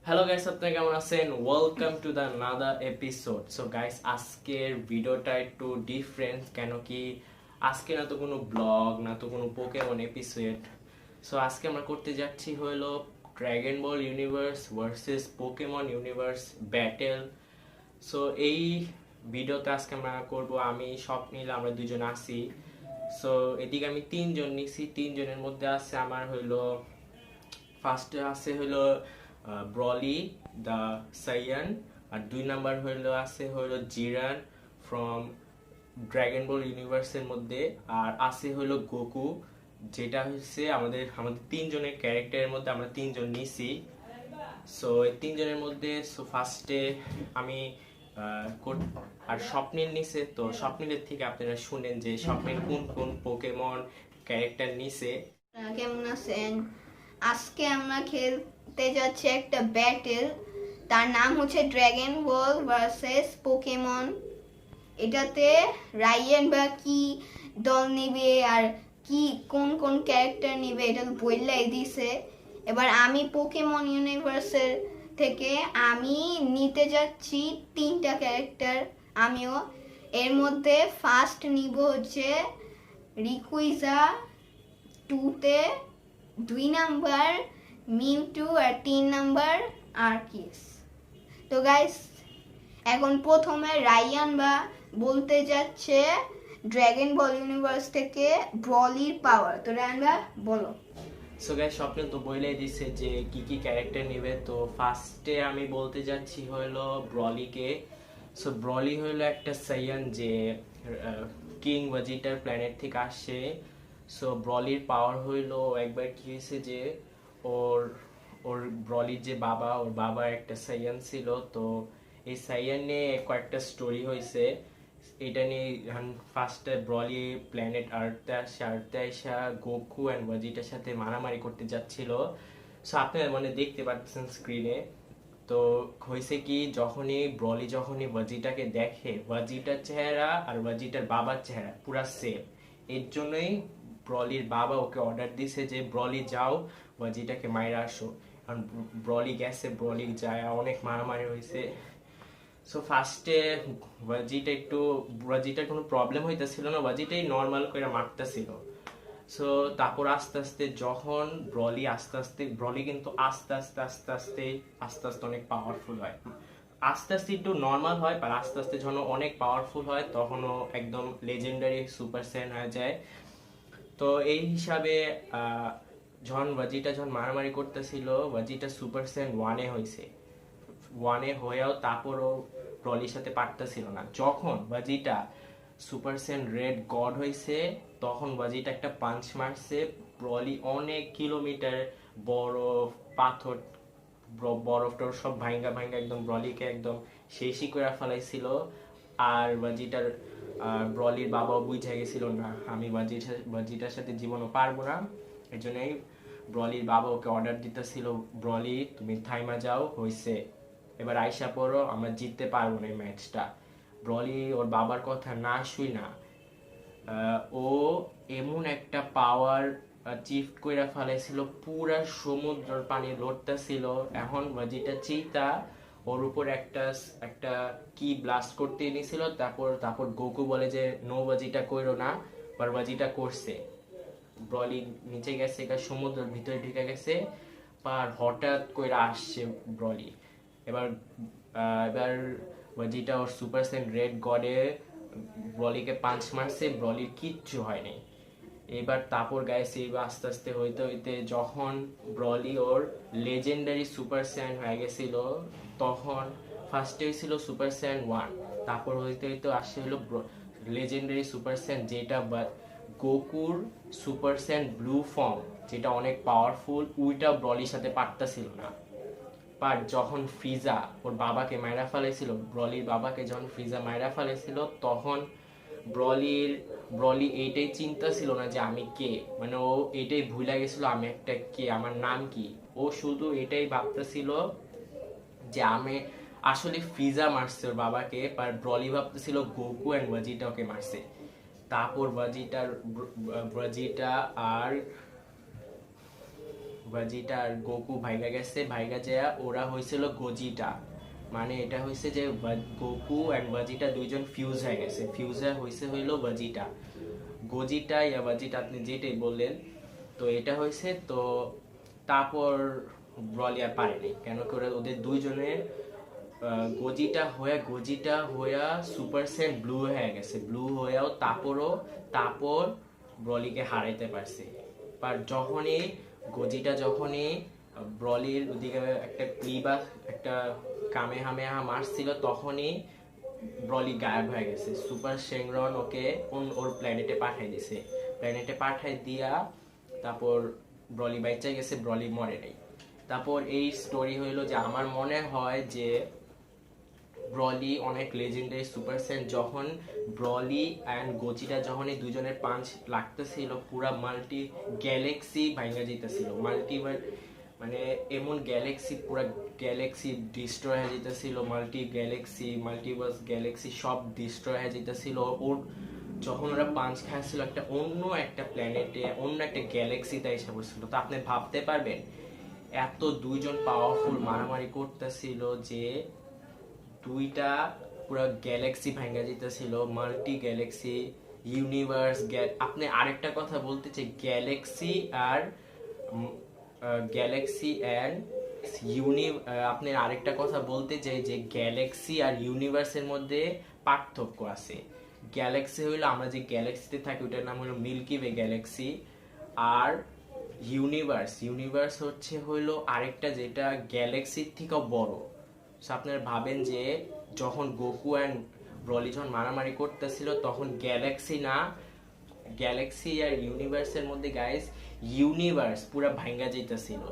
Hello guys, আপনারা কেমন আছেন? Welcome to the another episode. So guys, আজকের ভিডিওটা একটু ডিফারেন্ট, কেন কি আজকে না তো কোনো ব্লগ না তো কোনো পোকেমন এপিসোড। সো আজকে আমরা করতে যাচ্ছি হলো Dragon Ball universe versus Pokemon universe battle. So এই ভিডিওতে আজকে আমরা করব, আমি স্বপ্নিল, আমরা দুজন আছি। সো এদিকে আমি তিনজন নিছি, তিনজনের মধ্যে আছে আমার হইলো ফার্স্টে আছে হইলো ব্রলি দ্য সাইয়ান, আর দুই নাম্বার হইলো আছে হইলো জিরান ফ্রম ড্রাগন বল ইউনিভার্সের মধ্যে, আর আছে হইলো গোকু, যেটা হচ্ছে আমাদের আমাদের তিনজনের ক্যারেক্টারের মধ্যে আমরা তিনজন নিছি। সো এই তিনজনের মধ্যে ফার্স্টে আমি আর স্বপ্নিল নিছে। তো স্বপ্নিলের থেকে আপনারা শুনেন যে স্বপ্নিল কোন কোন পোকেমন ক্যারেক্টার নিছে। কেমন আছেন? আজকে আমরা খেলতে যাচ্ছি একটা ব্যাটেল, তার নাম হচ্ছে ড্রাগন বল ভার্সেস পোকেমন। এটাতে রাইয়েন বা কি দল নেবে আর কি কোন কোন ক্যারেক্টার নেবে এটা তো বললাই দিছে। এবার আমি পোকেমন ইউনিভার্সের থেকে আমি নিতে যাচ্ছি তিনটা ক্যারেক্টার। আমিও এর মধ্যে ফার্স্ট নিব হচ্ছে রিকুইজা, টুতে 2 নাম্বার মিমটু আর 3 নাম্বার আর্কিস। তো গাইস, এখন প্রথমে রায়ান বা বলতে যাচ্ছে ড্রাগন বল ইউনিভার্স থেকে ব্রলির পাওয়ার। তো রায়ান বা বলো। সো গাইস, স্বপ্নিল তো বলেই দিছে যে কি কি ক্যারেক্টার নেবে। তো ফার্স্টে আমি বলতে যাচ্ছি হলো ব্রলিকে। সো ব্রলি হলো একটা সাইয়ান যে কিং ওয়াজিটার প্ল্যানেট থেকে আসছে। সো ব্রলির পাওয়ার হইলো একবার কি হয়েছে যে ওর ওর ব্রলির যে বাবা, ওর বাবা একটা সাইয়ান ছিল। তো এই সাইয়ান নিয়ে কয়েকটা স্টোরি হয়েছে। এটা নিয়ে ফার্স্টে ব্রলি প্ল্যানেট আর্থে আসা গোকু অ্যান্ড ওয়াজিটার সাথে মারামারি করতে যাচ্ছিল। সো আপনারা মানে দেখতে পাচ্ছেন স্ক্রিনে। তো হয়েছে কি, যখনই ওয়াজিটাকে দেখে, ওয়াজিটার চেহারা আর ওয়াজিটার বাবার চেহারা পুরা সেম। এর জন্যই ব্রলির বাবা ওকে অর্ডার দিছে যে ব্রলি যাও, ওয়াজিটাকে মাইরা আসো। কারণ ব্রলি গেছে, ব্রলি যায়, অনেক মারামারি হয়েছে। সো ফার্স্টে ওয়াজিটার কোনো প্রবলেম হইতেছিল না, ওয়াজিটাই নর্মাল করে মারতেছিল। সো তারপর আস্তে আস্তে যখন ব্রলি কিন্তু আস্তে আস্তে আস্তে আস্তে আস্তে আস্তে অনেক পাওয়ারফুল হয়। আস্তে আস্তে একটু নর্মাল হয়, আর আস্তে আস্তে যখন অনেক পাওয়ারফুল হয় তখনও একদম লেজেন্ডারি সুপার স্যান হয়ে যায়। তো এই হিসাবে যখন মারামারি করতেছিল, ওয়াজিটা সুপার স্যান ওয়ানে হয়েও তারপরও ব্রলির সাথে পারতেছিল না। যখন বাজিটা সুপার সেন রেড গড হয়েছে, তখন বাজিটা একটা পাঞ্চ মারছে, ব্রলি অনেক কিলোমিটার বরফ পাথর বরফ টরফ সব ভাঙ্গা ভাঙ্গা একদম ব্রলিকে একদম শেষই করে ফেলাইছিল। আর বাজিটার ব্রলির বাবা বুঝে গেছিল না আমি বাজিটার সাথে জীবনও পারবো না। এই জন্যই ব্রলির বাবা ওকে অর্ডার দিতেছিল, ব্রলি তুমি থাইমা যাও, হইছে, এবার আইসা পড়ো, আমরা জিততে পারবো না এই ম্যাচটা। ব্রলি ওর বাবার কথা না শুই না, ও এমন একটা পাওয়ার চিফট কইরা ফেলাইছিল, পুরা সমুদ্রের পানি লড়তেছিল। এখন যেটা চিতা ওর উপর একটা একটা কি ব্লাস্ট করতে নিছিল, তারপর তারপর গোকু বলে যে নো বাজিটা কইরো না, আর বাজিটা করছে। ব্রলি নিচে গেছে, সমুদ্রের ভিতরে ঢুকে গেছে, আর হঠাৎ কইরা আসছে ব্রলি। এবার এবার যেটা ওর সুপার সেন রেড গডে ব্রলিকে পাঞ্চ মারছে, ব্রলির কিচ্ছু হয়নি। এবার তারপর গাইছে আস্তে আস্তে হইতে হইতে যখন ব্রলি ওর লেজেন্ডারি সুপার স্যান হয়ে গেছিল, তখন ফার্স্টে ছিল সুপার স্যান 1, তারপর হইতে হইতে আসছে হলো লেজেন্ডারি সুপার স্যান, যেটা গোকুর সুপার স্যান ব্লু ফর্ম, যেটা অনেক পাওয়ারফুল, ওইটা ব্রলির সাথে পারতেছিল না। বাট যখন ফ্রিজা ওর বাবাকে মাইরা ফেলেছিল, ব্রলির বাবাকে যখন ফ্রিজা মাইরা ফেলেছিল, তখন ব্রলি এইটাই চিন্তা ছিল না যে আমি কে, মানে ও এটাই ভুলে গেছিল আমি একটা কে, আমার নাম কি। ও শুধু এটাই ভাবতেছিল যে আমি আসলে ফ্রিজা মারছে ওর বাবাকে, আর ব্রলি ভাবতেছিল গোকু অ্যান্ড ওয়াজিটা ওকে মারছে। তারপর ওয়াজিটা আর ভেজিটা আর গোকু ভাইগা গেছে, ভাইগা যায় ওরা হয়েছিল গজিটা, মানে এটা হয়েছে যে গোকু এন্ড ভেজিটা দুইজন ফিউজ হয়ে গেছে, ফিউজ হয়েছে হইলো ভেজিটা, গজিটা ইয়া ভেজিটা আপনি যেটাই বললেন। তো এটা হয়েছে, তো তারপর ব্রলি আর পারেনি, কেন করে ওদের দুইজনের গজিটা হইয়া সুপার সেন্ট ব্লু হয়ে গেছে, ব্লু হয়েও তারপর ব্রলিকে হারাইতে পারছে। আর যখনই ব্রলির ওদিকে একটা ক্লিবা একটা কামেহামেহা মারছিল, তখনই ব্রলি গায়েব হয়ে গেছে। সুপার সেংরন ওকে ওর প্ল্যানেটে পাঠাই দিয়া তারপর ব্রলি বাইচা গেছে, ব্রলি মরে নাই। তারপর এই স্টোরি হইলো যে আমার মনে হয় যে ব্রলি অনেক লেজেন্ডারি সুপার সেন্ট, যখন ব্রলি অ্যান্ড গোজিটা যখন এই দুজনের পাঞ্চ লাগতেছিল পুরা মাল্টি গ্যালাক্সি ভাঙা যেতেছিল, মাল্টিভার মানে এমন গ্যালাক্সি পুরা গ্যালাক্সি ডিস্ট্রয় হয়ে যেতেছিল, মাল্টিভার্স গ্যালাক্সি সব ডিস্ট্রয় হয়ে যেতেছিল। ওর যখন ওরা পাঞ্চ খাচ্ছিল অন্য একটা প্ল্যানেটে অন্য একটা গ্যালাক্সিতে এসে পড়ছিল। তো আপনি ভাবতে পারবেন এত দুইজন পাওয়ারফুল মারামারি করতেছিল যে দুইটা পুরো গ্যালাক্সি ভাঙা যেতেছিল, মাল্টি গ্যালাক্সি ইউনিভার্স। আপনি আরেকটা কথা বলতে চাই, গ্যালাক্সি অ্যান্ড আপনি আরেকটা কথা বলতে চাই যে গ্যালাক্সি আর ইউনিভার্সের মধ্যে পার্থক্য আছে। গ্যালাক্সি হইলো আমরা যে গ্যালাক্সিতে থাকি ওটার নাম হলো মিল্কি ওয়ে গ্যালাক্সি, আর ইউনিভার্স হইলো আরেকটা যেটা গ্যালাক্সির থেকেও বড়। আপনারা ভাবেন যে যখন গোকু অ্যান্ড ব্রলি যখন মারামারি করতেছিল তখন গ্যালাক্সি আর ইউনিভার্সের মধ্যে গাইস ইউনিভার্স পুরো ভাঙা যাইতেছিল,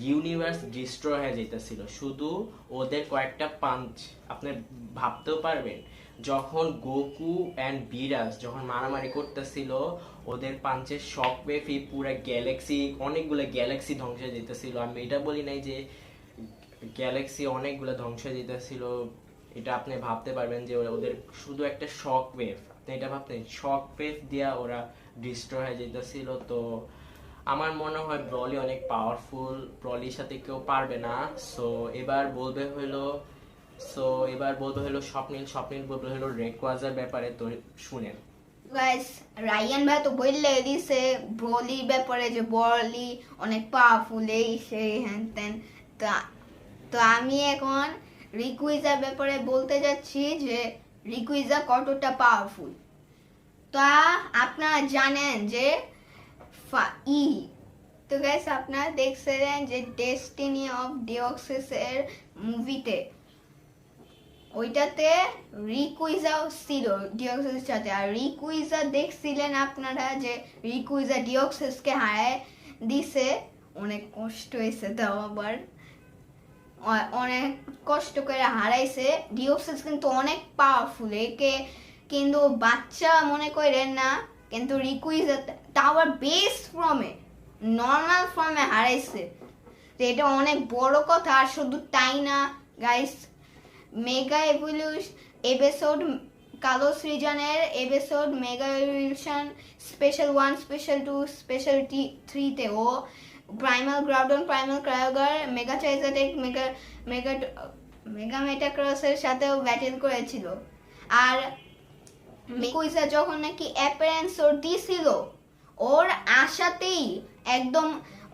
ইউনিভার্স ডিস্ট্রয় হয়ে যাইতেছিল শুধু ওদের কয়েকটা পাঞ্চ। আপনি ভাবতেও পারবেন যখন গোকু অ্যান্ড বিরাজ যখন মারামারি করতেছিল ওদের পাঞ্চের শক ওয়েভে পুরো গ্যালাক্সি অনেকগুলো গ্যালাক্সি ধ্বংস হয়ে যেতেছিল। আমি এটা বলি নাই যে গ্যালাক্সি অনেকগুলো ধ্বংস হয়ে যেতেছিল, এটা আপনি ভাবতে পারবেন যে ওদের শুধু একটা শক ওয়েভ, আপনি এটা ভাবতেন শক ওয়েভ দিয়া ওরা ডিস্ট্রয় হয়ে যেতেছিল। তো আমার মনে হয় ব্রলি অনেক পাওয়ারফুল, ব্রলির সাথে কেউ পারবে না। এবার বলবে হলো স্বপ্নিল বলবে হলো রেকোয়াজার ব্যাপারে। তো শুনেন গাইস, রায়ান ভাই তো বললে দিছে ব্রলির ব্যাপারে যে ব্রলি অনেক পাওয়ারফুল এই সেই হ্যান তেন। তো আমি এখন রিকুইজার ব্যাপারে বলতে যাচ্ছি যে রিকুইজা কতটা পাওয়ারফুল। তা আপনারা জানেন যে তো গাইস আপনারা দেখছিলেন যে ডেস্টিনি অফ ডিওক্সিস এর মুভিতে ওইটাতে রিকুইজাও ছিল ডিওক্সিসের সাথে, আর রিকুইজা দেখছিলেন আপনারা যে রিকুইজা ডিওক্সিসকে হারায় দিছে, অনেক কষ্ট হয়েছে। তাও আবার অনেক কষ্ট করে হারাইছে। ডিওক্সিস কিন্তু অনেক পাওয়ারফুল, একে কিন্তু বাচ্চা মনে করেন না, কিন্তু রিকুইজা তাও আবার বেস ফর্মে নর্মাল ফর্মে হারাইছে। তো এটা অনেক বড় কথা। আর শুধু তাই না গাইস, মেগা এপিসোড কালো সৃজনের episode mega evolution special 1 special 2 special 3 তে ও primal Groudon primal Kyogre mega চাইজাটেক মেগা মেটাক্রসের সাথেও ব্যাটেল করেছিল। আর রিকুইজা যখন নাকি অ্যাপিয়ারেন্স ওর দিছিল ওর আশাতেই একদম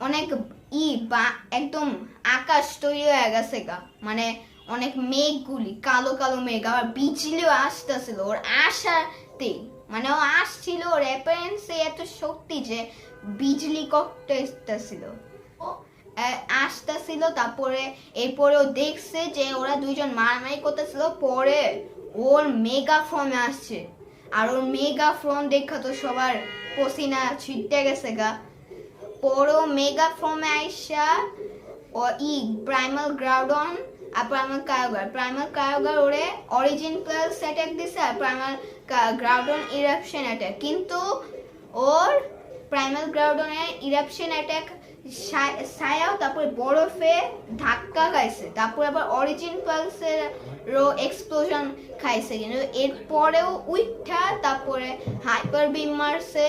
অনেক একদম আকাশ তৈরি হয়ে গেছে গা, মানে অনেক মেঘগুলি কালো কালো মেঘ, আবার বিজলিও আসতেছিল ওর আশাতেই, মানে ও আসছিল ওর অ্যাপিয়ারেন্সে এত শক্তি যে বিজলি করতেছিল আসতেছিল। তারপরে এরপরেও দেখছে যে ওরা দুইজন মারামারি করতেছিল, পরে ওর মেগা ফর্মে আসছে। আর ওর মেগা ফর্ম দেখা তো সবার পসিনা ছিটতে গেছে গা। পরে মেগা ফর্মে আইসা ও প্রাইমাল গ্রাউডন আর প্রাইমাল কায়োগার ওরে অরিজিন প্লাস অ্যাটাক দিছে, আর প্রাইমাল গ্রাউডন ইরাপশন অ্যাটাক। কিন্তু ওর প্রাইমাল গ্রাউডনের ইরাপশন অ্যাটাক ছায়াও তারপরে বরফে ধাক্কা খাইছে, তারপর আবার অরিজিন পালসের এক্সপ্লোশন খাইছে। কিন্তু এরপরেও উইঠা তারপরে হাইপার বিম মারছে,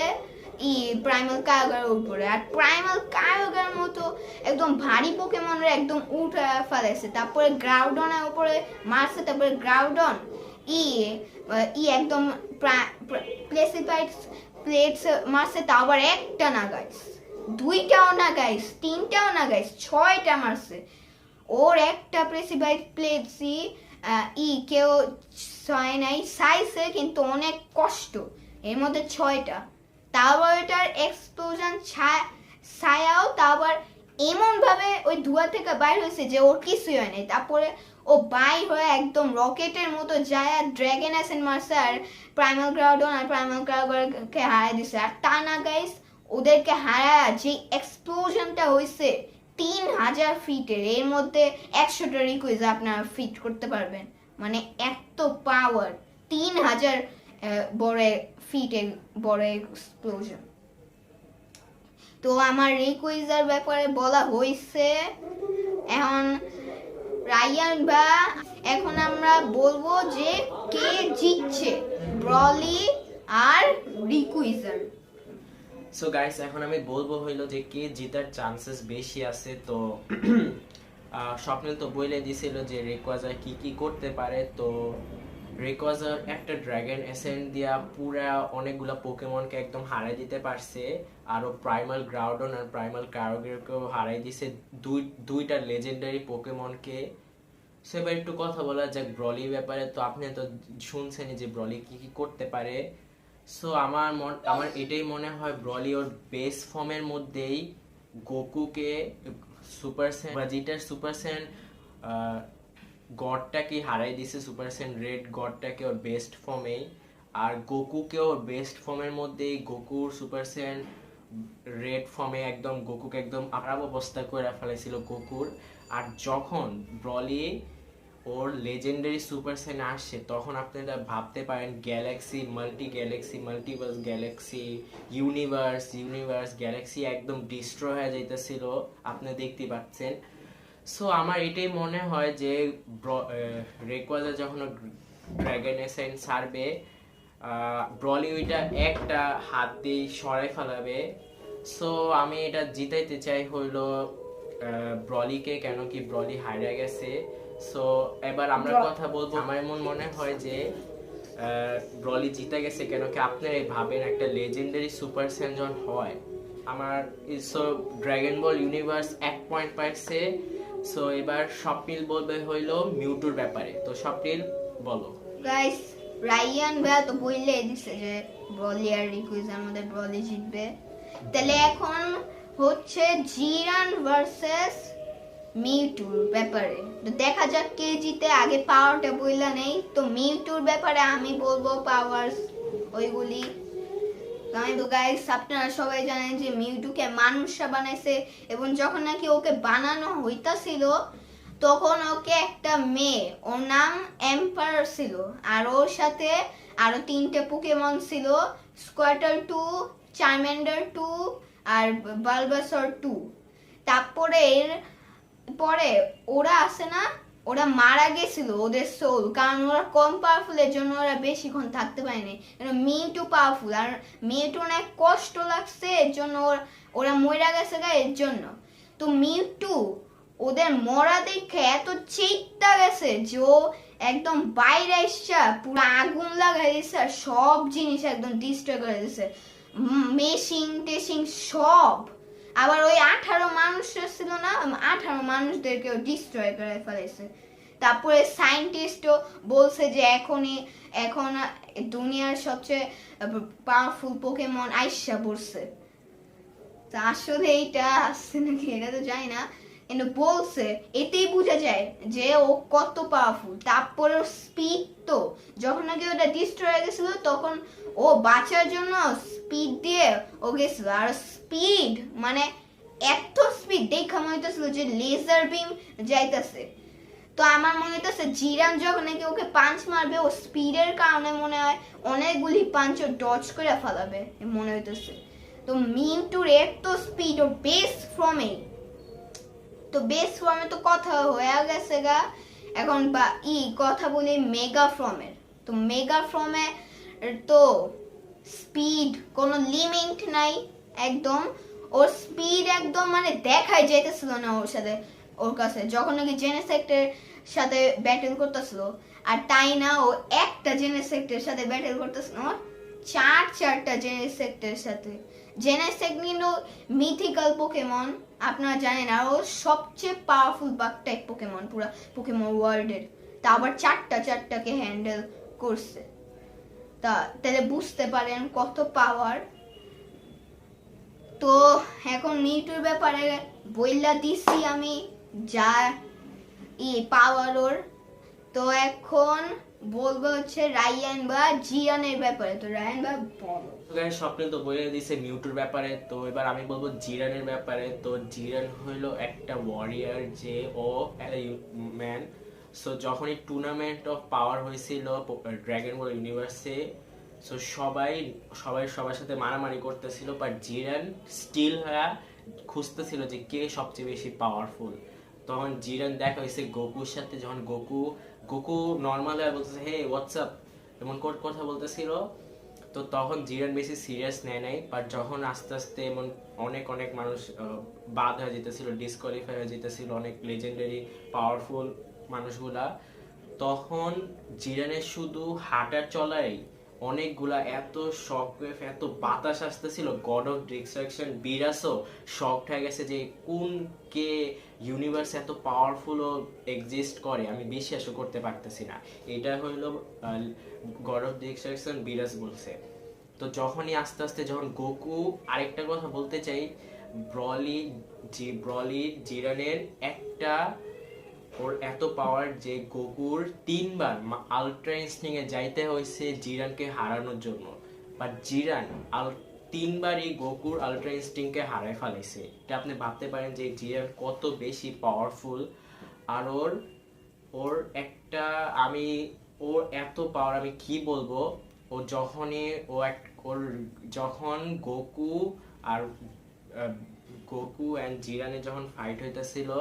প্রাইমাল কায়োগার উপরে। আর প্রাইমাল কায়োগার মতো একদম ভারী পোকেমনরা একদম উঠে ফেলেছে। তারপরে গ্রাউডনের উপরে মারছে, তারপরে গ্রাউডন একদম প্লেসিফাইড প্লেটস মারছে, তা আবার একটা না গাইস, দুইটাও না গাইস, তিনটাও না গাইস, 6টা মারছে। ওর একটা প্লেসিফাইড প্লেটসই কেউ ছয় নাই, চাইছে কিন্তু অনেক কষ্ট, এর মধ্যে 6টা। তারপর এটার এক্সপ্লোশন ছায়াও তারপর এমন ভাবে ওই ধোঁয়া থেকে বাইর হয়েছে যে ওর কিছুই হয় নাই। তারপরে ও বাইর হয়ে একদম রকেটের মতো যায় ড্রাগন অ্যাসেন্ট মারছে আর প্রাইমাল গ্রাউডন আর প্রাইমাল গ্রাউডনকে হারাই দিছে। আর তা না গাইস, ওদেরকে হারায় যে এক্সপ্লোশনটা হয়েছে 3000 ফিটের, এর মধ্যে 100টা রিকুইজ আপনারা ফিট করতে পারবেন। মানে এত পাওয়ার, 3000 বড় ফিটের বড় এক্সপ্লোশন। তো আমার রিকুইজার ব্যাপারে বলা হয়েছে। এখন রায়ান বা এখন আমরা বলবো যে কে জিতছে, ব্রলি আর রিকুইজার। সো গাইস, এখন আমি বলবো হইলো যে কে জিতার চান্সেস বেশি আছে। তো স্বপ্নিল তো বলে দিছিল যে রেকোয়াজার কি কি করতে পারে। তো রেকোয়াজার একটা ড্রাগন এসেন্ট দিয়া পুরা অনেকগুলা পোকেমনকে একদম হারাই দিতে পারছে, আরো প্রাইমাল গ্রাউডন আর প্রাইমাল কায়োগারকেও হারাই দিছে, দুইটা লেজেন্ডারি পোকেমনকে। সো এবার একটু কথা বলা যাক ব্রলির ব্যাপারে। তো আপনি তো শুনছেনই যে ব্রলি কি কি করতে পারে। সো আমার এটাই মনে হয় ব্রলি ওর বেস ফর্মের মধ্যেই গোকুকে ভেজিটার সুপার স্যান গডটাকে হারাই দিছে, সুপার স্যান রেড গডটাকে ওর বেস্ট ফর্মে। আর গোকুকে ওর বেস্ট ফর্মের মধ্যেই গোকুর সুপার স্যান রেড ফর্মে একদম গোকুকে একদম খারাপ অবস্থা করে ফেলেছিল গোকুর। আর যখন ব্রলি ওর লেজেন্ডারি সুপার স্যান আসছে তখন আপনারা ভাবতে পারেন Galaxy, multiverse Galaxy, universe Galaxy একদম ডিস্ট্রয় হয়ে যাইতেছিল, আপনি দেখতে পাচ্ছেন। সো আমার এটাই মনে হয় যে রেকোয়াজা যখন ড্রাগন এসেন্ট ছাড়বে, ব্রলি ওইটা একটা হাত দিয়ে সরাই ফেলাবে। সো আমি এটা জিতাইতে চাই হইলো ব্রলিকে, কেন কি ব্রলি হারিয়ে গেছে। সো এবার আমরা কথা বলবো, আমার এমন মনে হয় যে ব্রলি জিতে গেছে, কেন কি আপনারা ভাবেন একটা লেজেন্ডারি সুপার স্যান যখন হয়, আমার so dragon Ball universe 1 point পাইছে। সো এবার স্বপ্নিল বলবে হইলো মিউটুর ব্যাপারে। তো স্বপ্নিল বলো। গাইস, রায়ান ভাই তো বললে দিছে যে ব্রলি আর রিকুইজার মধ্যে ব্রলি জিতবে। তাহলে এখন হচ্ছে জিরান ভার্সেস মিউটুর ব্যাপারে। তো দেখা যাক কে জিতে, আগে পাওয়ারটা বইলা নেই। তো মিউটুর ব্যাপারে আমি বলবো পাওয়ারস ওইগুলি। তো গাইস, আপনারা সবাই জানেন যে মিউটুকে মানুষরা বানাইছে, এবং যখন নাকি ওকে বানানো হইতাছিল তখন ওকে একটা মেয়ে, ওর নাম এম্পার ছিল, আর ওর সাথে আরো 3টে পোকেমন ছিল, স্কোয়াটার 2, চার্মেন্ডার 2 আর বালবাসর 2। তারপরে পরে ওরা আসে না, ওরা মারা গেছিল ওদের সোল, কারণ ওরা কম পাওয়ারফুলের জন্য ওরা বেশিক্ষণ থাকতে পারেনি। মিউটু পাওয়ারফুল, আর মিউটু অনেক কষ্ট লাগছে, এর জন্য ওরা মরে গেছে এর জন্য। তো মিউটু ওদের মরা দেখে এত চিন্তা গেছে যে ও একদম বাইরে এসে পুরো আগুন লাগাই দিছে আর সব জিনিস একদম ডিস্ট্রয় করে দিছে, মেশিন টেশিং সব। আবার ওই 18 মানুষ ছিল না, 18 মানুষদেরকেও ডিস্ট্রয় করে ফেলেছে। তারপরে সায়েন্টিস্টও বলছে যে এখন দুনিয়ার সবচেয়ে পাওয়ারফুল পোকেমন আইসা পড়ছে। তা আসলে এইটা আসছে নাকি এটা তো জানি না, কিন্তু বলছে, এতেই বোঝা যায় যে ও কত পাওয়ারফুল। তারপরে স্পিড, তো যখন নাকি ওটা ডিস্ট্রয় হয়ে গেছিল তখন ও বাঁচার জন্য স্পিড দিয়ে ও গেছিল, আর স্পিড মানে এত স্পিড দেখা মনে হইতেছিল যে লেজার বিম যাইতেছে। তো আমার মনে হইতেছে জিরান যখন নাকি ওকে পাঞ্চ মারবে, ও স্পিডের কারণে মনে হয় অনেকগুলি পাঞ্চ ডজ করে ফেলাবে মনে হইতেছে। তো মিউটুর এত স্পিড ও বেস ফর্মে, তো বেস ফর্মে তো কথা হয়ে গেছে গা। এখন কথা বলি মেগা ফর্মের। তো মেগা ফর্মে তো স্পিড কোনো লিমিট নাই একদম। ওর স্পিড একদম মানে দেখাই যেতেছিল না ওর কাছে যখন নাকি জেনেসেক্টের সাথে ব্যাটেল করতেছিল। আর তাই না, ও একটা জেনেসেক্টের সাথে ব্যাটেল করতেছিল, চারটা জেনেসেক্টের সাথে। জেনেসেক্ট কিন্তু মিথিক্যাল পোকেমন, আপনারা জানেন, আর ও সবচেয়ে পাওয়ারফুল বাগ টাইপ পোকেমন পুরো পোকেমন ওয়ার্ল্ডের। তা আবার চারটাকে হ্যান্ডেল করছে, তাহলে বুঝতে পারেন কত পাওয়ার। তো এখন মিউটুর ব্যাপারে বইলা দিছি আমি যা পাওয়ার ওর। তো এখন বলবো হচ্ছে রায়ান বা জিরানের ব্যাপারে। তো রায়ান বা বলো। স্বপ্নিল তো বলে দিছে মিউটুর ব্যাপারে, তো এবার আমি বলবো জিরানের ব্যাপারে। তো জিরান হইলো একটা ওয়ারিয়ার, যে ও ম্যান। সো যখনই টুর্নামেন্ট অফ পাওয়ার হয়েছিল ড্রাগন বল ইউনিভার্সে, সো সবাই সবার সাথে মারামারি করতেছিল, বাট জিরান স্টিল খুঁজতেছিল যে কে সবচেয়ে বেশি পাওয়ারফুল। তখন জিরান দেখা হয়েছে গোকুর সাথে, যখন গোকু নর্মাল হয়ে বলতেছে হে হোয়াটসঅ্যাপ এমন কথা বলতেছিল। তো তখন জিরান বেশি সিরিয়াস নেয় নাই, বাট যখন আস্তে আস্তে এমন অনেক মানুষ বাদ হয়ে যেতেছিল, ডিসকোয়ালিফাই হয়ে যেতেছিল অনেক লেজেন্ডারি পাওয়ারফুল মানুষগুলা, তখন জিরানের শুধু হাঁটার চলাই অনেকগুলা এত শকওয়েভ, এত বাতাস আসতেছিল, গড অফ ডিস্ট্রাকশন বিরাসও শকড হয়ে গেছে যে কোন কে ইউনিভার্স এত পাওয়ারফুল ও এক্সিস্ট করে, আমি বিশ্বাসও করতে পারতেছি না। এটা হইলো গড অফ ডিস্ট্রাকশন বিরাস বলছে। তো যখনই আস্তে আস্তে যখন গোকু, আরেকটা কথা বলতে চাই, ব্রলি জিরানের একটা ওর এত পাওয়ার যে গোকুর 3 বার আলট্রা ইনস্টিং এ যাইতে হয়েছে জিরানকে হারানোর জন্য, বাট জিরান 3 বারই গোকুর আলট্রা ইনস্টিং কে হারায় ফেলাইছে। এটা আপনি ভাবতে পারেন যে জিরান কত বেশি পাওয়ারফুল। আর ওর একটা ওর এত পাওয়ার আমি কি বলবো। ও যখনই যখন গোকু অ্যান্ড জিরানের যখন ফাইট হইতেছিল,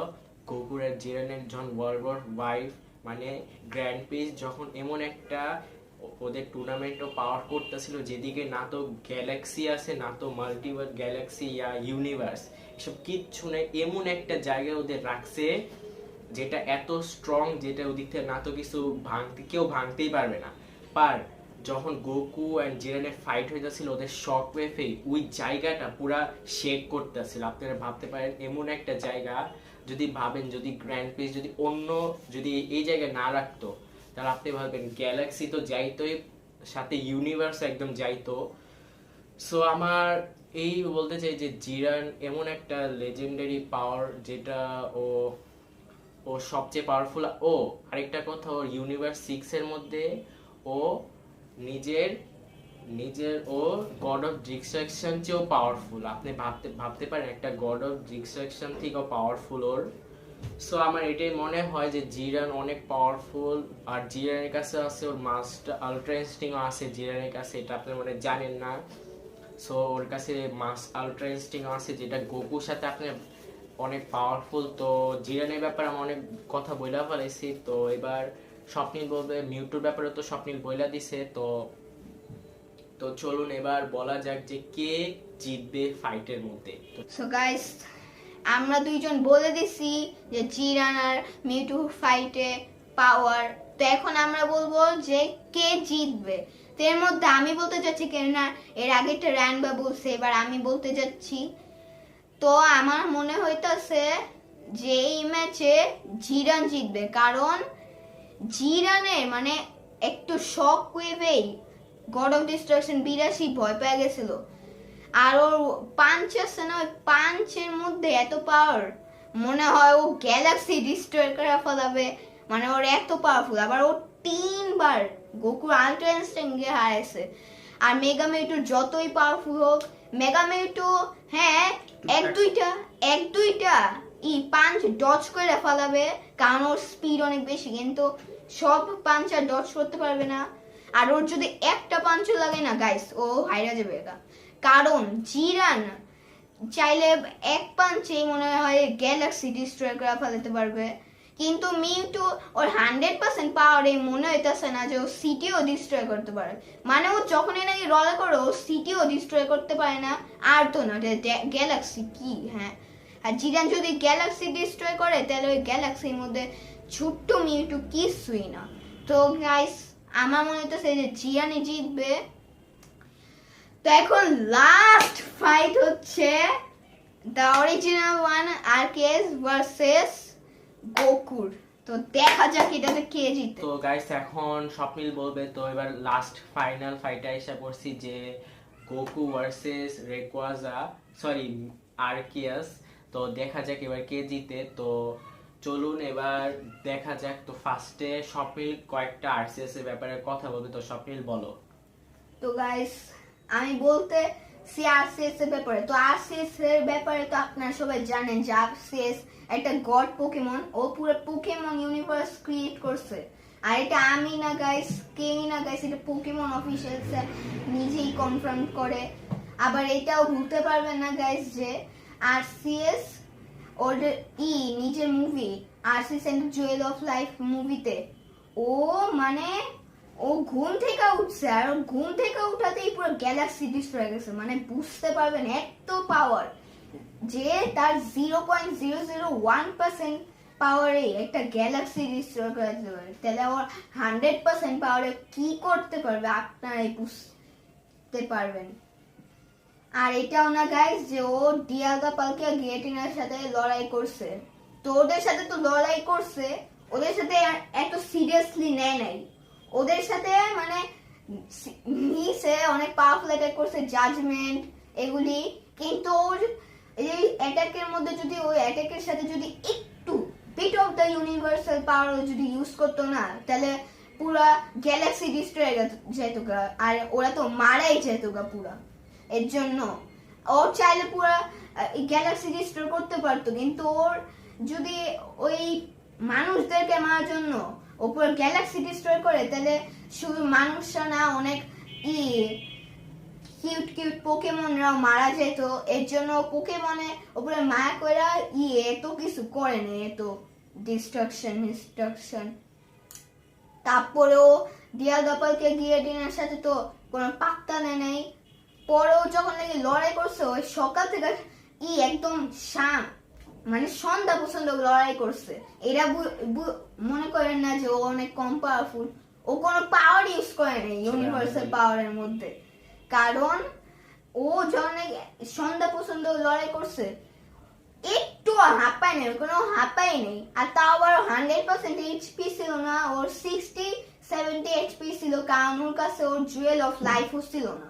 গোকুর আর জিরানের যখন ওয়ার্ল্ড ওয়ার ওয়াইফ মানে গ্র্যান্ড পিস, যখন এমন একটা ওদের টুর্নামেন্টও পাওয়ার করতেছিল যেদিকে না তো গ্যালাক্সি আছে, না তো মাল্টিভার্স গ্যালাক্সি ইয়া ইউনিভার্স, এসব কিচ্ছু নেই, এমন একটা জায়গায় ওদের রাখছে যেটা এত স্ট্রং, যেটা ওদিক থেকে না তো কিছু কেউ ভাঙতেই পারবে না। যখন গোকু অ্যান্ড জিরানের ফাইট হইতেছিল, ওদের শক ওয়েভে ওই জায়গাটা পুরা শেক করতেছিল। আপনারা ভাবতে পারেন এমন একটা জায়গা, যদি ভাবেন যদি গ্র্যান্ড পিস যদি এই জায়গায় না রাখতো, তাহলে আপনি ভাববেন গ্যালাক্সি তো যাইতোই, সাথে ইউনিভার্স একদম যাইতো। সো আমার এই বলতে চাই যে জিরান এমন একটা লেজেন্ডারি পাওয়ার, যেটা ও সবচেয়ে পাওয়ারফুল। আরেকটা কথা, ওর ইউনিভার্স 6 এর মধ্যে ও নিজের ও গড অফ ডিস্ট্রাকশন চেয়েও পাওয়ারফুল। আপনি ভাবতে পারেন একটা গড অফ ডিস্ট্রাকশন থেকেও পাওয়ারফুল ওর। সো আমার এটাই মনে হয় যে জিরান অনেক পাওয়ারফুল। আর জিরানের কাছে আছে ওর মাস্টার আলট্রা ইনস্টিংও আছে জিরানের কাছে, এটা আপনি মনে জানেন না। সো ওর কাছে আলট্রা ইনস্টিংও আছে, যেটা গোকুর সাথে আপনি অনেক পাওয়ারফুল। তো জিরানের ব্যাপারে আমি অনেক কথা বইলা ফেলেছি। তো এবার স্বপ্নিল বলবে মিউটুর ব্যাপারে, তো স্বপ্নিল বইলা দিছে। তো চলুন এবার বলা যাক যে কে জিতবে ফাইটের মধ্যে। সো গাইস, আমরা দুইজন বলে দিছি যে জিরান আর মিউটু ফাইটে পাওয়ার। তো এখন আমরা বলবো যে কে জিতবে। তো এর মধ্যে আমি বলতে যাচ্ছি, কেননা এর আগেটা রায়ানবা বলছে, এবার আমি বলতে যাচ্ছি। তো আমার মনে হইতাছে যে এই ম্যাচে জিরান জিতবে, কারণ জিরানের মানে একটু শক ওয়েভেই গড অফ ডিস্ট্রাকশন বিরাশি ভয় পেয়ে গেছিল। আর ওর পাঞ্চ আছে না, ওই পাঞ্চের মধ্যে এত পাওয়ার, মনে হয় ও গ্যালাক্সি ডিস্ট্রয় করে ফেলাবে, মানে ওর এত পাওয়ারফুল। আবার ও 3 বার গোকুর আলট্রা ইনস্টিংকে হারাইছে। আর মেগা মিউটুর যতই পাওয়ারফুল হোক, মেগা মিউটু হ্যাঁ এক দুইটা পাঞ্চ ডজ করে ফেলাবে, কারণ ওর স্পিড অনেক বেশি, কিন্তু সব পাঞ্চ আর ডজ করতে পারবে না। আর ওর যদি একটা পাঞ্চ লাগে না গাইস, ও হাইরা যাবে। কারণ জিরান চাইলে এক পাঞ্চেই মনে হয় গ্যালাক্সি ডিস্ট্রয় করে ফেলাতে পারবে, কিন্তু মিউটু ওর 100% পাওয়ারে মনে হইতেছে না যে ও সিটিও ডিস্ট্রয় করতে পারে। মানে ও যখনই নাকি রল করে ও সিটিও ডিস্ট্রয় করতে পারে না, আর তো না গ্যালাক্সি কি, হ্যাঁ। আর জিরান যদি গ্যালাক্সি ডিস্ট্রয় করে তাহলে ওই গ্যালাক্সির মধ্যে ছোট্ট মিউটু কিছুই না। তো গাইস আমার মনে হইতেছে যে জিরানই জিতবে। তো এখন লাস্ট ফাইট হচ্ছে the original one Arceus versus গোকুর। তো দেখা যাক এটাতে কে জিতে। তো গাইস এখন স্বপ্নিল বলবে। তো এবার লাস্ট ফাইনাল ফাইটে এসে পড়ছি যে গোকু ভার্সেস রেকোয়াজা, সরি আরকেয়াস। তো দেখা যাক এবার কে জিতে। তো চলুন এবার দেখা যাক। তো ফার্স্টে স্বপ্নিল কয়েকটা আরসিএস এর ব্যাপারে কথা বলবে। তো স্বপ্নিল বলো। তো গাইস আমি বলতে আরসিএস এর ব্যাপারে, তো আরসিএস এর ব্যাপারে তো আপনারা সবাই জানেন যে আরসিএস একটা গড পোকেমন, ও পুরো পোকেমন ইউনিভার্স ক্রিয়েট করছে। আর এটা আমি না গাইস, কেউই না গাইস, এটা পোকেমন অফিসিয়ালস নিজেই কনফার্ম করে। আবার এটাও ভুলতে পারবেন না গাইস যে আরসিএস ওর নিজের movie RCS and jewel of life মুভিতে ও মানে ও ঘুম থেকে উঠছে, আর ঘুম থেকে উঠাতেই পুরো গ্যালাক্সি ডিস্ট্রয় হয়ে গেছে। মানে বুঝতে পারবেন এত পাওয়ার যে তার 0.001% পাওয়ারে একটা গ্যালাক্সি ডিস্ট্রয় করে দিতে পারে। তাহলে ওর 100% পাওয়ারে কি করতে পারবে আপনারাই বুঝতে পারবেন। আর এটাও না গাইস যে ও ডিয়াগা পালকে গিয়েটিনার সাথে লড়াই করছে। তো ওদের সাথে তো লড়াই করছে, ওদের সাথে এত সিরিয়াসলি নেয় নাই। ওদের সাথে মানে নিচে অনেক পাওয়ারফুল অ্যাটাক করছে, জাজমেন্ট এগুলি। কিন্তু ওর এই অ্যাটাকের মধ্যে যদি ওই অ্যাটাকের সাথে যদি একটু বিট অফ দ্য ইউনিভার্সাল পাওয়ার যদি ইউজ করতো না, তাহলে পুরা গ্যালাক্সি ডিস্ট্রয় যেত গা, আর ওরা তো মারাই যেত গা পুরা। এর জন্য ওর চাইলে পুরা গ্যালাক্সি ডিস্ট্রয় করতে পারতো, কিন্তু ওর যদি ওই মানুষদেরকে মারার জন্য ও পুরো গ্যালাক্সি ডিস্ট্রয় করে, তাহলে শুধু মানুষরা না অনেক কিউট কিউট পোকেমনরাও মারা যেত। এর জন্য পোকেমনে ওপরে মায়া করে এত কিছু করে না, এত ডিস্ট্রাকশন। তারপরেও ডিয়াগাপালকে গিয়েডিনের সাথে তো কোনো পাত্তা নেই। পরেও যখন নাকি লড়াই করছে ওই সকাল থেকে একদম মানে সন্ধ্যা পর্যন্ত লড়াই করছে। এরা মনে করেন না যে ও অনেক কম পাওয়ারফুল, ও কোনো পাওয়ার ইউজ করে নেই ইউনিভার্সাল পাওয়ারের মধ্যে। কারণ ও যখন সন্ধ্যা পর্যন্ত লড়াই করছে একটু হাঁপায় নেই, কোনো হাঁপাই নেই। আর তাও আবার 100% এইচপি ছিল না, ওর 60-70 এইচপি ছিল, কারণ ওর কাছে ওর জুয়েল অফ লাইফও ছিল না।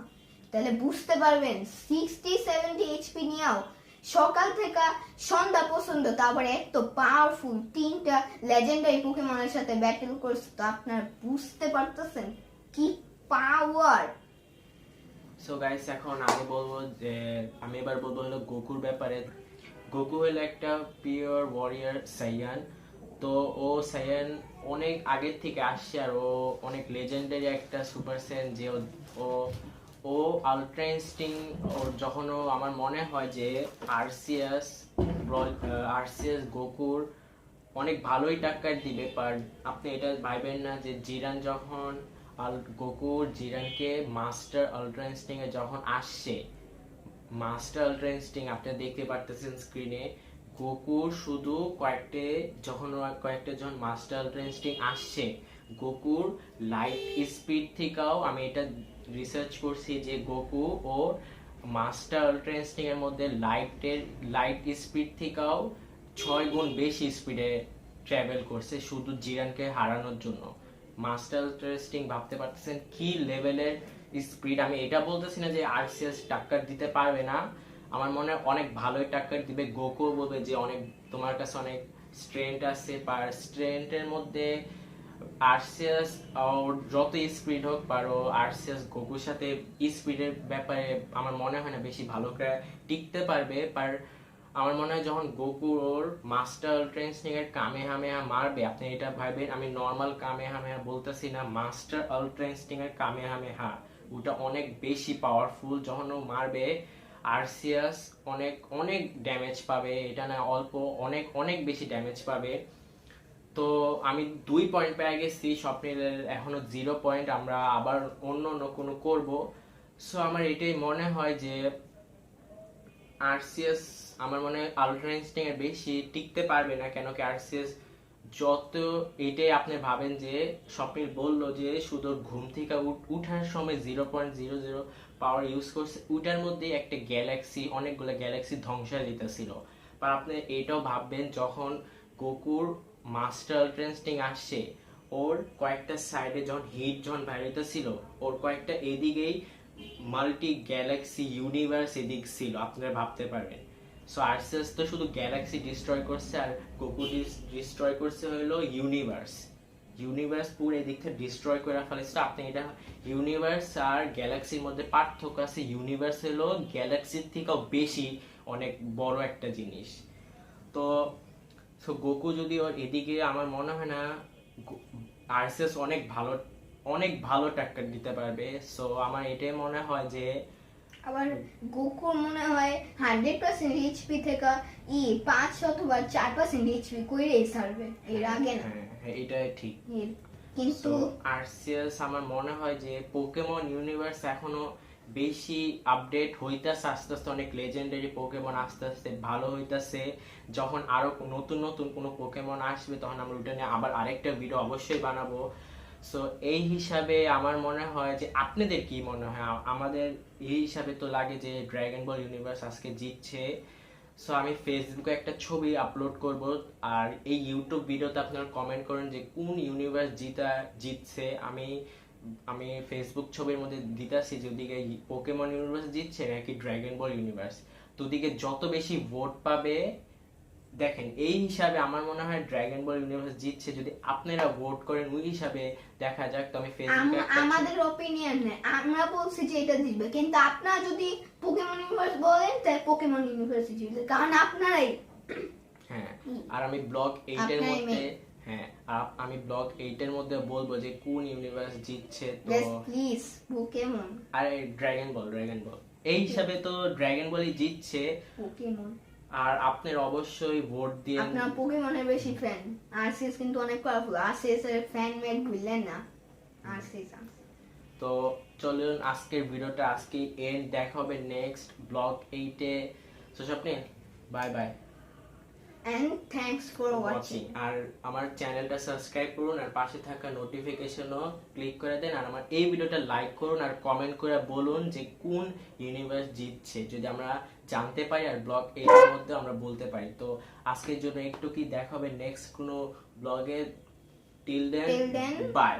তাহলে বুঝতে পারবেন 60-70 এইচপি নিয়েও সকাল থেকে সন্ধ্যা পর্যন্ত তারপরে এত পাওয়ারফুল তিনটা লেজেন্ডারি পোকেমনের সাথে ব্যাটল করছে। তো আপনারা বুঝতে পারতেছেন কি পাওয়ার। সো গাইস এখন আমি এবার বলবো হলো গোকুর ব্যাপারে। গোকু হলো একটা পিওর ওয়ারিয়ার সাইয়ান। তো ও সাইয়ান অনেক আগের থেকে আসছে, আর ও অনেক লেজেন্ডারি একটা সুপার সাইয়ান। যে ও আলট্রা ইনস্টিংক্ট ওর যখন আমার মনে হয় যে আরসিএস গোকুর অনেক ভালোই টাক্কার দিবে। বাট আপনি এটা ভাবেন না যে জিরান যখন গোকুর জিরানকে মাস্টার আলট্রা ইনস্টিংক্ট যখন আসছে, মাস্টার আলট্রা ইনস্টিংক্ট আপনি দেখতে পারতেছেন স্ক্রিনে, গোকুর শুধু কয়েকটা যখন মাস্টার আলট্রা ইনস্টিংক্ট আসছে, গোকুর লাইট স্পিড থেকেও আমি এটা রিসার্চ করছি যে গোকু ও মাস্টার আলট্রা ইনস্টিংক্ট এর মধ্যে লাইট স্পিড থেকেও 6 গুণ বেশি স্পিডে ট্রাভেল করছে শুধু জিরানকে হারানোর জন্য। মাস্টার আলট্রা ইনস্টিংক্ট ভাবতে পারতেছেন কি লেভেলের স্পিড। আমি এটা বলতেছি না যে আরসিএস টাক্কার দিতে পারবে না, আমার মনে হয় অনেক ভালোই টাক্কার দিবে। গোকু বলবে যে অনেক তোমার কাছে অনেক স্ট্রেংথ আছে, পার স্ট্রেংথের মধ্যে আরসিএস যত স্পিড হোক পারো আরসিএস গোকুর সাথে স্পিডের ব্যাপারে আমার মনে হয় না বেশি ভালো করে টিকতে পারবে। পার আমার মনে হয় যখন গোকু ওর মাস্টার আলট্রা ইনস্টিংক্ট এর কামেহামেহা মারবে, আপনি এটা ভাবেন আমি নর্মাল কামেহামেহা বলতেছি না, মাস্টার আলট্রা ইনস্টিংক্ট এর কামেহামেহা, ওটা অনেক বেশি পাওয়ারফুল। যখন ও মারবে আরসিএস অনেক অনেক ড্যামেজ পাবে, এটা না অল্প, অনেক অনেক বেশি ড্যামেজ পাবে। তো আমি 2 পয়েন্ট পেয়ে গেছি, স্বপ্নের এখনো 0 পয়েন্ট। আমরা আবার অন্য অন্য কোনো করব। সো আমার এটাই মনে হয় যে আরসিএস আমার মনে হয় আলট্রা ইনস্টিং এর বেশি টিকতে পারবে না, কেন কি আরসিএস যত এটাই আপনি ভাবেন যে স্বপ্নিল বললো যে শুধু ঘুম থেকে উঠার সময় 0.00 পাওয়ার ইউজ করছে, ওটার মধ্যে একটা গ্যালাক্সি, অনেকগুলো গ্যালাক্সি ধ্বংস হয়ে যেতেছিল। বা আপনি এটাও ভাববেন যখন গোকুর মাস্টার আলট্রা ইনস্টিং আসছে, ওর কয়েকটা সাইডে যখন হিট যখন বাইরেতেছিল, ওর কয়েকটা এদিকেই মাল্টি গ্যালাক্সি ইউনিভার্স এদিক ছিল, আপনারা ভাবতে পারবেন। সো আরসিএস তো শুধু গ্যালাক্সি ডিস্ট্রয় করছে, আর গোকু ডিস্ট্রয় করছে হলো ইউনিভার্স। ইউনিভার্স পুরো এদিক থেকে ডিস্ট্রয় করে ফেলেছে। আপনি এটা ইউনিভার্স আর গ্যালাক্সির মধ্যে পার্থক্য আছে, ইউনিভার্স হলো গ্যালাক্সির থেকেও বেশি অনেক বড় একটা জিনিস। তো সো গোকু যদি ওর এদিকে, আমার মনে হয় না আরসিএস অনেক ভালো ট্যাক্টর দিতে পারবে। সো আমার এটাই মনে হয় যে আবার গোকুর মনে হয় 100% এইচপি থেকে 5 অথবা 4% এইচপি কইরেই ছাড়বে, এর আগে না। হ্যাঁ এটাই ঠিক। কিন্তু আরসিএস আমার মনে হয় যে পোকেমন ইউনিভার্স এখনো বেশি আপডেট হইতাছে, আস্তে আস্তে অনেক লেজেন্ডারি পোকেমন আস্তে আস্তে ভালো হইতাছে। যখন আরো নতুন নতুন কোনো পোকেমন আসবে, তখন আমরা ওটা নিয়ে আবার আরেকটা ভিডিও অবশ্যই বানাবো। সো এই হিসাবে আমার মনে হয় যে, আপনাদের কি মনে হয়? আমাদের এই হিসাবে তো লাগে যে ড্রাগন বল ইউনিভার্স আজকে জিতছে। সো আমি ফেসবুকে একটা ছবি আপলোড করব, আর এই ইউটিউব ভিডিওতে আপনারা কমেন্ট করেন যে কোন ইউনিভার্স জিতছে। আমি ফেসবুক ছবির মধ্যে দিতেছি যে ওদিকে পোকেমন ইউনিভার্স জিতছে নাকি ড্রাগন বল ইউনিভার্স। তো ওদিকে যত বেশি ভোট পাবে, দেখেন এই হিসাবে আমার মনে হয় ড্রাগন বল ইউনিভার্স জিতছে। যদি আপনারা ভোট করেন ওই হিসাবে দেখা যাক। তো আমি ফেসবুকে আমাদের অপিনিয়ন নেই, আমরা বলছি যে এটা জিতবে, কিন্তু আপনারা যদি পোকেমন ইউনিভার্স বলেন তাহলে পোকেমন ইউনিভার্স জিতবে, কারণ আপনারাই। হ্যাঁ, আর আমি ব্লগ 8 এর মধ্যে, হ্যাঁ আমি ব্লগ 8 এর মধ্যে বলবো যে কোন ইউনিভার্স জিতছে। তো প্লিজ পোকেমন আর ড্রাগন বল এই হিসাবে তো ড্রাগন বলই জিতছে। পোকেমন আর আপনার অবশ্যই ভোট দিয়ে, আপনার পোকেমনের বেশি ফ্যান। আরসিএস কিন্তু অনেক পাওয়ারফুল, আরসিএস এর ফ্যান মেড ভিলেন না আরসিএস। তো চলুন আজকের ভিডিওটা আজকে এন্ড, দেখা হবে নেক্সট ব্লগ 8 এ। সো স্বপ্নে bye bye and thanks for watching. আর আমার চ্যানেলটা সাবস্ক্রাইব করুন, আর পাশে থাকা নোটিফিকেশনও ক্লিক করে দেন, আর আমার এই ভিডিওটা লাইক করুন, আর কমেন্ট করে বলুন যে কোন ইউনিভার্স জিতছে, যদি আমরা জানতে পারি আর ব্লগ এর মধ্যে আমরা বলতে পারি। তো আজকের জন্য একটু কি, দেখা হবে নেক্সট কোনো ব্লগে। Till then by.